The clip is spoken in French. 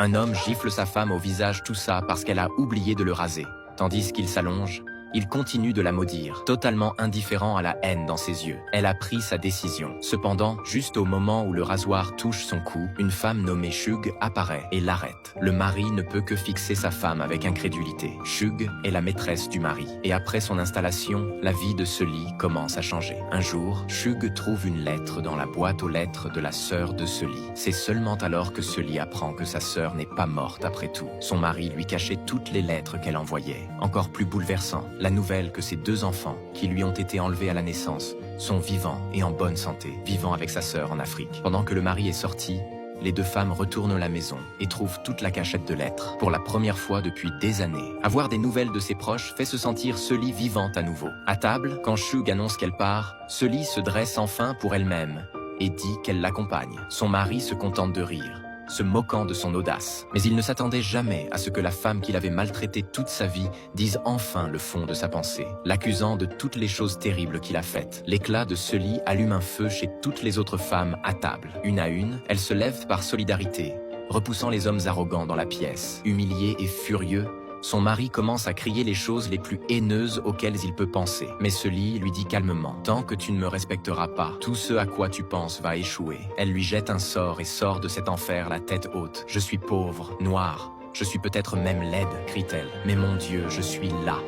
Un homme gifle sa femme au visage, tout ça parce qu'elle a oublié de le raser. Tandis qu'il s'allonge, il continue de la maudire, totalement indifférent à la haine dans ses yeux. Elle a pris sa décision. Cependant, juste au moment où le rasoir touche son cou, une femme nommée Shug apparaît et l'arrête. Le mari ne peut que fixer sa femme avec incrédulité. Shug est la maîtresse du mari. Et après son installation, la vie de Sully commence à changer. Un jour, Shug trouve une lettre dans la boîte aux lettres de la sœur de Sully. C'est seulement alors que Sully apprend que sa sœur n'est pas morte après tout. Son mari lui cachait toutes les lettres qu'elle envoyait. Encore plus bouleversant, la nouvelle que ses 2 enfants, qui lui ont été enlevés à la naissance, sont vivants et en bonne santé, vivant avec sa sœur en Afrique. Pendant que le mari est sorti, les 2 femmes retournent à la maison et trouvent toute la cachette de lettres. Pour la première fois depuis des années, avoir des nouvelles de ses proches fait se sentir Sully vivante à nouveau. À table, quand Shug annonce qu'elle part, Sully se dresse enfin pour elle-même et dit qu'elle l'accompagne. Son mari se contente de rire, se moquant de son audace. Mais il ne s'attendait jamais à ce que la femme qu'il avait maltraitée toute sa vie dise enfin le fond de sa pensée, l'accusant de toutes les choses terribles qu'il a faites. L'éclat de Sully allume un feu chez toutes les autres femmes à table. Une à une, elles se lèvent par solidarité, repoussant les hommes arrogants dans la pièce. Humilié et furieux, son mari commence à crier les choses les plus haineuses auxquelles il peut penser. Mais Sully lui dit calmement « Tant que tu ne me respecteras pas, tout ce à quoi tu penses va échouer. » Elle lui jette un sort et sort de cet enfer la tête haute. « Je suis pauvre, noire, je suis peut-être même laide, crie-t-elle. Mais mon Dieu, je suis là. »